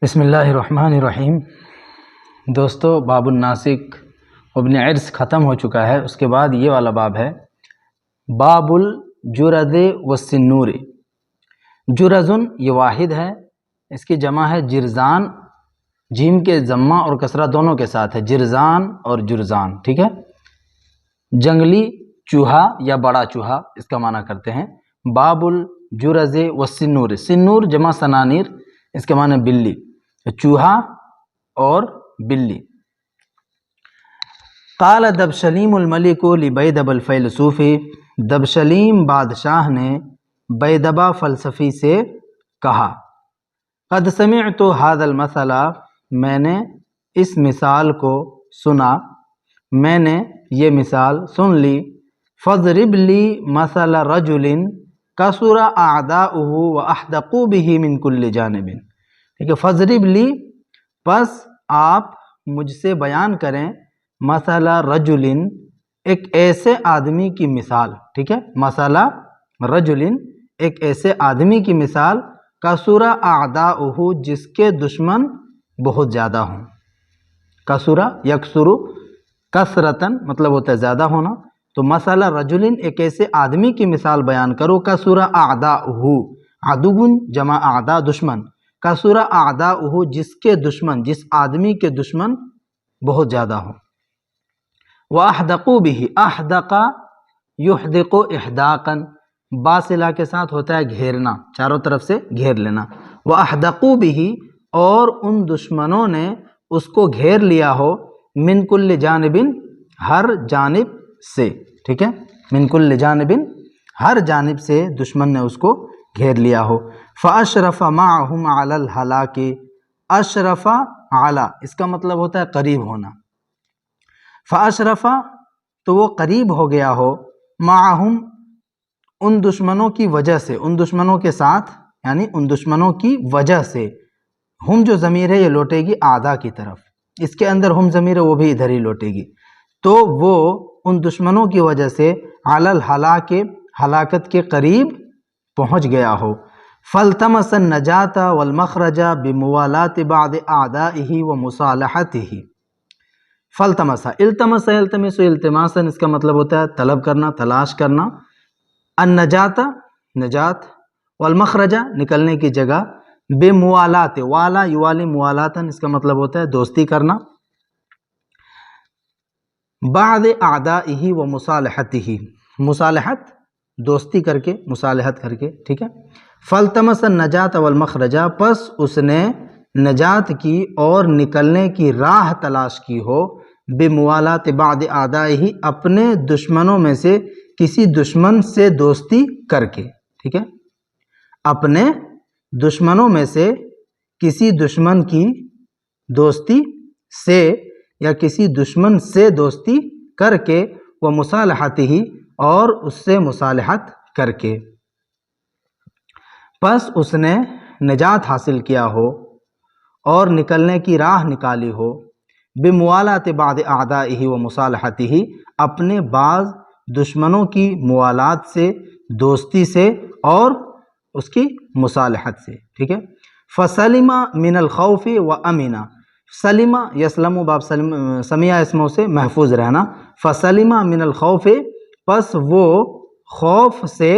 بسم اللہ الرحمن الرحیم۔ دوستو، باب الناسک ابن عرس ختم ہو چکا ہے، اس کے بعد یہ والا باب ہے باب الجرد والسنور۔ جرزن یہ واحد ہے، اس کی جمع ہے جرزان، جیم کے ضمہ اور کسرہ دونوں کے ساتھ ہے، جرزان اور جرزان، ٹھیک ہے۔ جنگلی چوہا یا بڑا چوہا اس کا معنی کرتے ہیں۔ باب الجرز والسنور، سنور جمع سنانیر، اس کے معنی بلی، چوہا اور بلی۔ قال دبشلیم الملک لبیدب الفیلسوف، دبشلیم بادشاہ نے بیدبہ فلسفی سے کہا، قد سمعت هذا المثل، میں نے اس مثال کو سنا، میں نے یہ مثال سن لی، فاضرب لی مثل رجل کثر اعداؤه واحدقوا به من كل جانب، ٹھیک ہے۔ فضرب لی، پس آپ مجھ سے بیان کریں، مثلا رجل، ایک ایسے آدمی کی مثال، ٹھیک ہے۔ مثلا رجل، ایک ایسے آدمی کی مثال، کثر اعداؤہ، جس کے دشمن بہت زیادہ ہوں۔ کثر یکثر کثرتن مطلب ہوتا ہے زیادہ ہونا، تو مثلا رجل، ایک ایسے آدمی کی مثال بیان کرو، کثر اعداؤہ، عدو جمع اعداء دشمن، کثر اعداؤہ، جس کے دشمن، جس آدمی کے دشمن بہت زیادہ ہوں۔ وَأَحْدَقُوا بِهِ، احدق یحدق احداقا، باصلہ کے ساتھ ہوتا ہے گھیرنا، چاروں طرف سے گھیر لینا۔ وَأَحْدَقُوا بِهِ، اور ان دشمنوں نے اس کو گھیر لیا ہو، من کل جانب، ہر جانب سے، ٹھیک ہے۔ من کل جانب، ہر جانب سے دشمن نے اس کو گھیر لیا ہو۔ فَأَشْرَفَ مَعَهُمْ عَلَى الْهَلَاكِ، اشرف اعلیٰ، اس کا مطلب ہوتا ہے قریب ہونا۔ فَأَشْرَفَ، تو وہ قریب ہو گیا ہو، معہم، ان دشمنوں کی وجہ سے، ان دشمنوں کے ساتھ، یعنی ان دشمنوں کی وجہ سے۔ ہم جو ضمیر ہے یہ لوٹے گی اعداء کی طرف، اس کے اندر ہم ضمیر ہے وہ بھی ادھر ہی لوٹے گی، تو وہ ان دشمنوں کی وجہ سے علی الہلاک، ہلاکت کے قریب پہنچ گیا ہو۔ فالتمس النجاة والمخرج بموالات بعض اعدائه ومصالحته، فالتمس، التمس یلتمس التماسا، اس کا مطلب ہوتا ہے طلب کرنا، تلاش کرنا، النجاة نجات، والمخرج نکلنے کی جگہ، بموالات، والا یوالی موالاتا، اس کا مطلب ہوتا ہے دوستی کرنا، بعض اعدائه ومصالحته، مصالحت دوستی کر کے، مصالحت کر کے، ٹھیک ہے۔ فالتمس النجاة والمخرج، پس اس نے نجات کی اور نکلنے کی راہ تلاش کی ہو، بموالات بعض اعدائه، اپنے دشمنوں میں سے کسی دشمن سے دوستی کر کے، ٹھیک ہے۔ اپنے دشمنوں میں سے کسی دشمن کی دوستی سے، یا کسی دشمن سے دوستی کر کے، وہ مصالحته، اور اس سے مصالحت کر کے، پس اس نے نجات حاصل کیا ہو اور نکلنے کی راہ نکالی ہو، بموالات بعض اعدائه ومصالحته، اپنے بعض دشمنوں کی موالات سے، دوستی سے، اور اس کی مصالحت سے، ٹھیک ہے۔ فسلم من الخوف وامن، سلم یسلم باب سمیع اسموں سے محفوظ رہنا، فسلم من الخوف، پس وہ خوف سے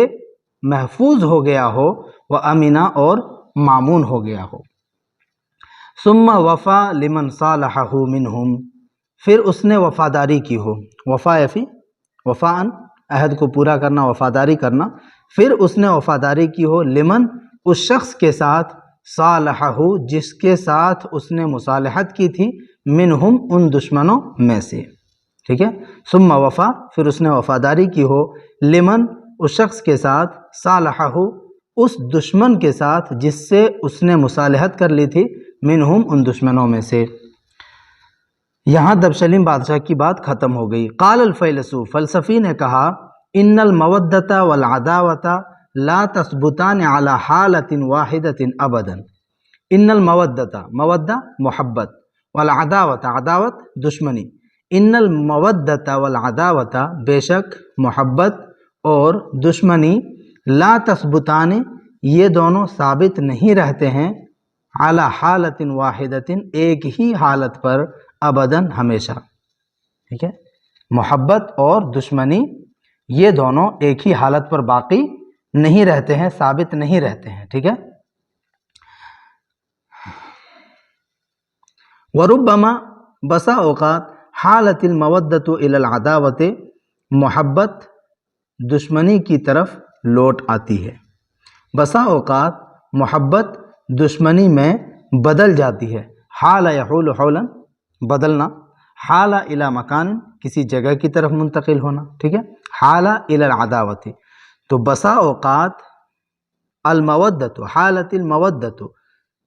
محفوظ ہو گیا ہو، وامن، اور مامون ہو گیا ہو۔ ثم وفا لمن صالحہ منہم، پھر اس نے وفاداری کی ہو، وفا فی وفاءً، عہد کو پورا کرنا، وفاداری کرنا، پھر اس نے وفاداری کی ہو، لمن، اس شخص کے ساتھ، صالحہ، جس کے ساتھ اس نے مصالحت کی تھی، منہم، ان دشمنوں میں سے، ٹھیک ہے۔ ثم وفا، پھر اس نے وفاداری کی ہو، لمن، اس شخص کے ساتھ، صالحہ، اس دشمن کے ساتھ جس سے اس نے مصالحت کر لی تھی، منہم، ان دشمنوں میں سے۔ یہاں دبشلیم بادشاہ کی بات ختم ہو گئی۔ قال الفیلسوف، فلسفی نے کہا، ان المودۃ والعداوۃ لا تثبتان علی حالۃ واحدۃ ابدا، ان المودۃ، مودہ محبت، والعداوۃ، عداوت دشمنی، ان المودۃ والعداوۃ، بے شک محبت اور دشمنی، لا تثبتان، یہ دونوں ثابت نہیں رہتے ہیں، علی حالت واحدۃ، ایک ہی حالت پر، ابداً ہمیشہ. ٹھیک ہے، محبت اور دشمنی یہ دونوں ایک ہی حالت پر باقی نہیں رہتے ہیں، ثابت نہیں رہتے ہیں. ٹھیک ہے. وربما، بسا اوقات، حالت المودۃ الی العداوۃ، محبت دشمنی کی طرف لوٹ آتی ہے. بسا اوقات محبت دشمنی میں بدل جاتی ہے. حال یحول حولا، بدلنا. حال الی مکان، کسی جگہ کی طرف منتقل ہونا. ٹھیک ہے. حال الی العداوۃ، تو بسا اوقات المودۃ، حالت المودۃ،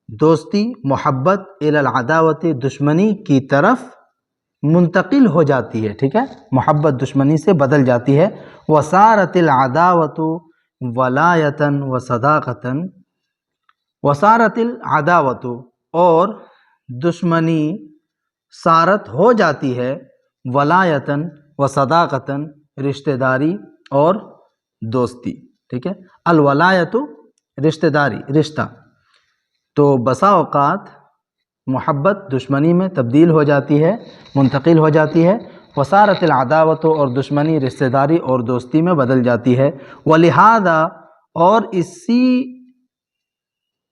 دوستی، محبت، الی العداوۃ، دشمنی کی طرف منتقل ہو جاتی ہے. ٹھیک ہے، محبت دشمنی سے بدل جاتی ہے. وصارت العداوۃ ولایۃ وصداقۃ، وصارت العداوۃ، اور دشمنی صارت ہو جاتی ہے، ولایۃ وصداقۃ، رشتہ داری اور دوستی. ٹھیک ہے. الولایۃ رشتہ داری، رشتہ. تو بسا اوقات محبت دشمنی میں تبدیل ہو جاتی ہے، منتقل ہو جاتی ہے. وصارت العداوۃ، اور دشمنی رشتہ داری اور دوستی میں بدل جاتی ہے. ولہذا، اور اسی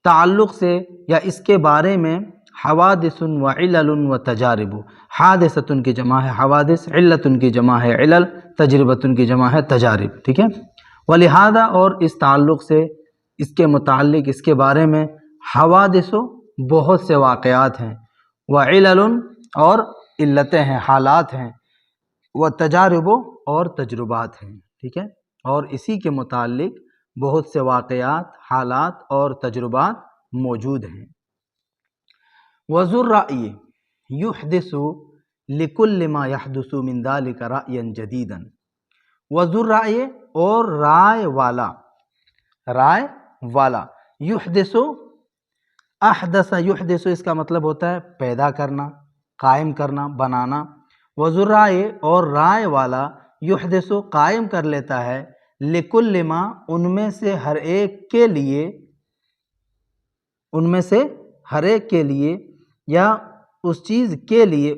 تعلق سے یا اس کے بارے میں، حوادث و علل و تجارب، حادثۃ کی جمع ہے حوادث، علت کی جمع ہے علل، تجربۃ کی جمع ہے تجارب. ٹھیک ہے. ولہذا، اور اس تعلق سے، اس کے متعلق، اس کے بارے میں، حوادث، بہت سے واقعات ہیں، وعلل، اور علتیں ہیں، حالات ہیں، وتجارب، اور تجربات ہیں. ٹھیک ہے. اور اسی کے متعلق بہت سے واقعات، حالات اور تجربات موجود ہیں. وذو الرأی یحدث لکل ما یحدث من ذلک رأیا جدیدا. وذو الرأی، اور رائے والا، رائے والا، یحدث، احدث یحدث، اس کا مطلب ہوتا ہے پیدا کرنا، قائم کرنا، بنانا. وذو الرأی، اور رائے والا، یحدث، قائم کر لیتا ہے، لکل ما، ان میں سے ہر ایک کے لیے، ان میں سے ہر ایک کے لیے، یا اس چیز کے لیے،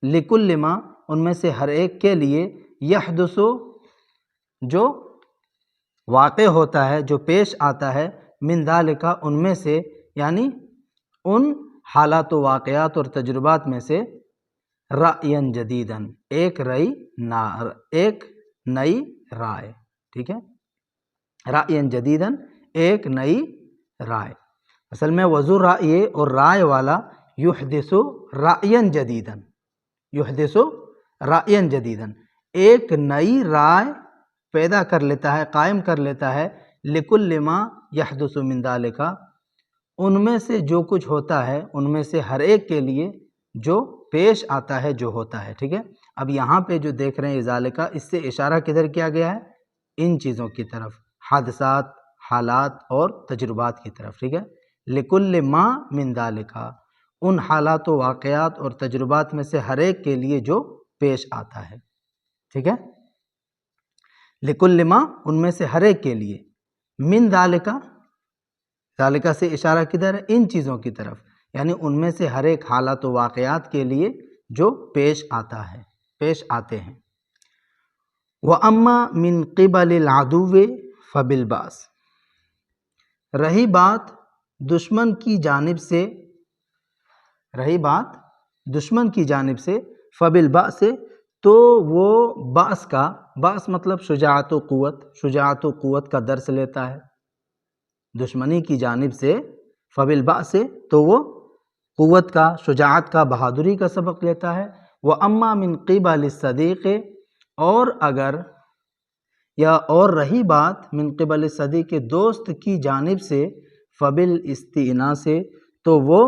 لکل ما، ان میں سے ہر ایک کے لیے، یحدث، جو واقع ہوتا ہے، جو پیش آتا ہے، من ذالک، ان میں سے، یعنی ان حالات و واقعات اور تجربات میں سے، رأیا جدیدا، ایک نئی رائے. ٹھیک ہے. رأیا جدیدا، ایک نئی رائے. اصل میں وذو الرأی، اور رائے والا، یحدث رأیا جدیدا، یحدث رأیا جدیدا، ایک نئی رائے پیدا کر لیتا ہے، قائم کر لیتا ہے، لکل ما یحدث من ذالک، ان میں سے جو کچھ ہوتا ہے، ان میں سے ہر ایک کے لیے جو پیش آتا ہے، جو ہوتا ہے. ٹھیک ہے. اب یہاں پہ جو دیکھ رہے ہیں ذالک، اس سے اشارہ کدھر کیا گیا ہے؟ ان چیزوں کی طرف، حادثات، حالات اور تجربات کی طرف. ٹھیک ہے. لکل ما من ذالک، ان حالات و واقعات اور تجربات میں سے ہر ایک کے لیے جو پیش آتا ہے. ٹھیک ہے. لکل ما، ان میں سے ہر ایک کے لیے، من ذالک، ذالک سے اشارہ کدھر ہے؟ ان چیزوں کی طرف، یعنی ان میں سے ہر ایک حالات و واقعات کے لیے جو پیش آتا ہے، پیش آتے ہیں. وَأَمَّا مِن قِبَلِ الْعَدُوِّ فَبِالْبَأْسِ، رہی بات دشمن کی جانب سے، رہی بات دشمن کی جانب سے، فَبِالْبَأْسِ، تو وہ بأس کا، بأس مطلب شجاعت و قوت، شجاعت و قوت کا درس لیتا ہے دشمنی کی جانب سے. فَبِالْبَأْسِ، تو وہ قوت کا، شجاعت کا، بہادری کا سبق لیتا ہے. وَأَمَّا مِن قِبَلِ الصَّدِيقِ، اور اگر، یا اور رہی بات من قبل الصدیق، دوست کی جانب سے، فَبِالْإِسْتِئْنَاسِ، تو وہ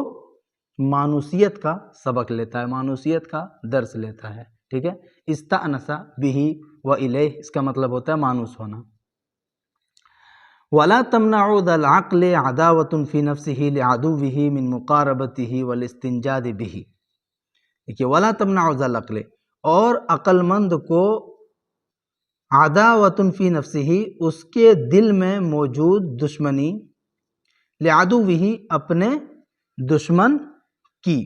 مانوسیت کا سبق لیتا ہے، مانوسیت کا درس لیتا ہے. ٹھیک ہے. استأنس بہ وإلیہ، اس کا مطلب ہوتا ہے مانوس ہونا. وَلَا تَمْنَعُ ذَا الْعَقْلِ عَدَاوَةٌ فِي نَفْسِهِ لِعَدُوِّهِ مِن مُقَارَبَتِهِ وَالِاسْتِنْجَادِ بِهِ. دیکھیے، وَلَا تَمْنَعُ ذَا الْعَقْلِ، اور عقل مند کو، عداوۃ فی نفسہ، اس کے دل میں موجود دشمنی، لعدوہ اپنے دشمن کی.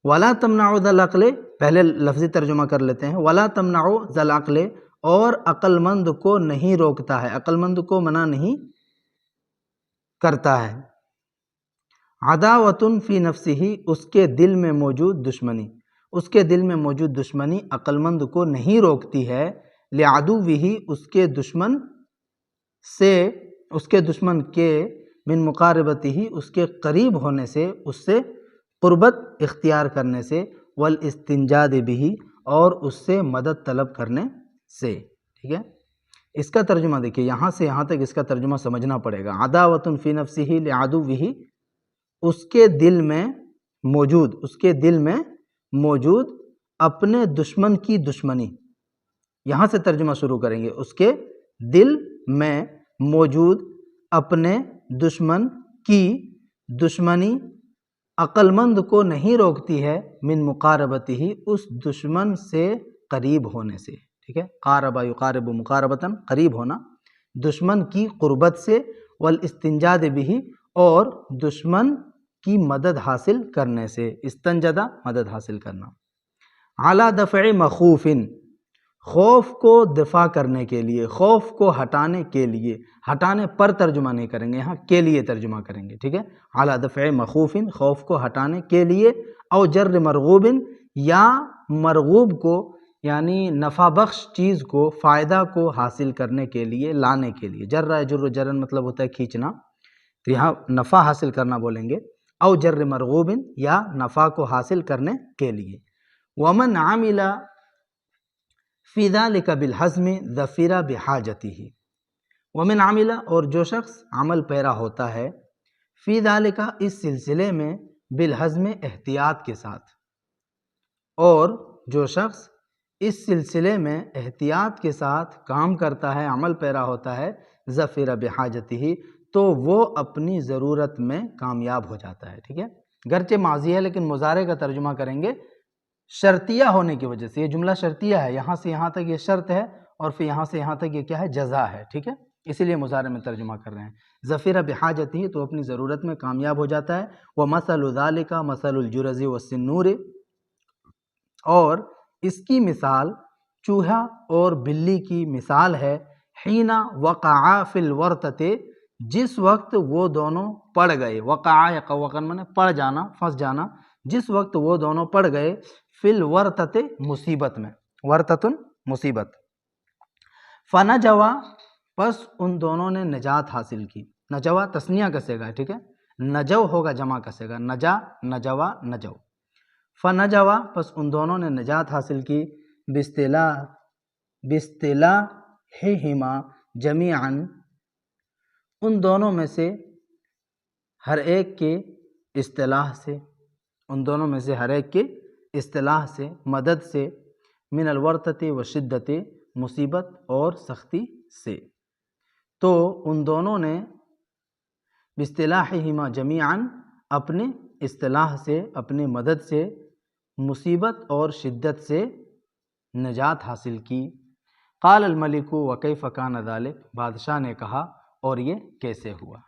ولا تمنعوا ذا العقل، پہلے لفظی ترجمہ کر لیتے ہیں. ولا تمنعوا ذا العقل، اور عقل مند کو نہیں روکتا ہے، عقل مند کو منع نہیں کرتا ہے. عداوۃ فی نفسہ، اس کے دل میں موجود دشمنی، اس کے دل میں موجود دشمنی عقل مند کو نہیں روکتی ہے. لعدوہ اس کے دشمن سے، اس کے دشمن کے، من مقاربتہ اس کے قریب ہونے سے، اس سے قربت اختیار کرنے سے، والاستنجاد بہ اور اس سے مدد طلب کرنے سے. ٹھیک ہے، اس کا ترجمہ دیکھیے، یہاں سے یہاں تک اس کا ترجمہ سمجھنا پڑے گا. عداوۃ فی نفسہ لعدوہ، اس کے دل میں موجود، اس کے دل میں موجود اپنے دشمن کی دشمنی. یہاں سے ترجمہ شروع کریں گے. اس کے دل میں موجود اپنے دشمن کی دشمنی عقل مند کو نہیں روکتی ہے، من مقاربتہ اس دشمن سے قریب ہونے سے. ٹھیک ہے، قارب یقارب مقاربتاً، قریب ہونا، دشمن کی قربت سے، والاستنجاد بہ اور دشمن کی مدد حاصل کرنے سے. استنجدہ مدد حاصل کرنا. علی دفع مخوف، خوف کو دفاع کرنے کے لیے، خوف کو ہٹانے کے لیے. ہٹانے پر ترجمہ نہیں کریں گے، یہاں کے لیے ترجمہ کریں گے. ٹھیک ہے، علی دفع مخوف، خوف کو ہٹانے کے لیے. او جر مرغوب، یا مرغوب کو یعنی نفع بخش چیز کو، فائدہ کو حاصل کرنے کے لیے، لانے کے لیے. جر یجر جرن مطلب ہوتا ہے کھینچنا، تو یہاں نفع حاصل کرنا بولیں گے. او جر مرغوب، یا نفع کو حاصل کرنے کے لیے. ومن عمل فی ذلک بالحزم ظفر بحاجتہ، ومن عمل اور جو شخص عمل پیرا ہوتا ہے، فی ذلک اس سلسلے میں، بالحزم احتیاط کے ساتھ، اور جو شخص اس سلسلے میں احتیاط کے ساتھ کام کرتا ہے، عمل پیرا ہوتا ہے، ظفر بحاجتہ تو وہ اپنی ضرورت میں کامیاب ہو جاتا ہے. ٹھیک ہے، گرچہ ماضی ہے لیکن مضارع کا ترجمہ کریں گے شرطیہ ہونے کی وجہ سے. یہ جملہ شرطیہ ہے، یہاں سے یہاں تک یہ شرط ہے، اور پھر یہاں سے یہاں تک یہ کیا ہے، جزا ہے. ٹھیک ہے، اسی لیے مضارع میں ترجمہ کر رہے ہیں. ظفر بحاجتہ تو اپنی ضرورت میں کامیاب ہو جاتا ہے. ومثل ذلک مثل الجرز والسنور، اور اس کی مثال چوہا اور بلی کی مثال ہے. حین وقعا فی الورطۃ، جس وقت وہ دونوں پڑ گئے. وقعا یقوقا مانے پڑ جانا، پھنس جانا. جس وقت وہ دونوں پڑ گئے، فی الورطۃ مصیبت میں، ورطۃ مصیبت. فنجوا پس ان دونوں نے نجات حاصل کی. نجوا تثنیہ کا صیغہ ہے. ٹھیک ہے، نجو ہوگا جمع کا صیغہ، نجا نجوا نجو. فنجوا پس ان دونوں نے نجات حاصل کی. باصطلاحہما جمیعا، ان دونوں میں سے ہر ایک کے اصطلاح سے، ان دونوں میں سے ہر ایک کے اصطلاح سے، مدد سے. من الورطۃ و شدت، مصیبت اور سختی سے. تو ان دونوں نے باصطلاحہما جمیعا اپنے اصطلاح سے، اپنی مدد سے، مصیبت اور شدت سے نجات حاصل کی. قال الملک وکیف کان ذلک، بادشاہ نے کہا اور یہ کیسے ہوا.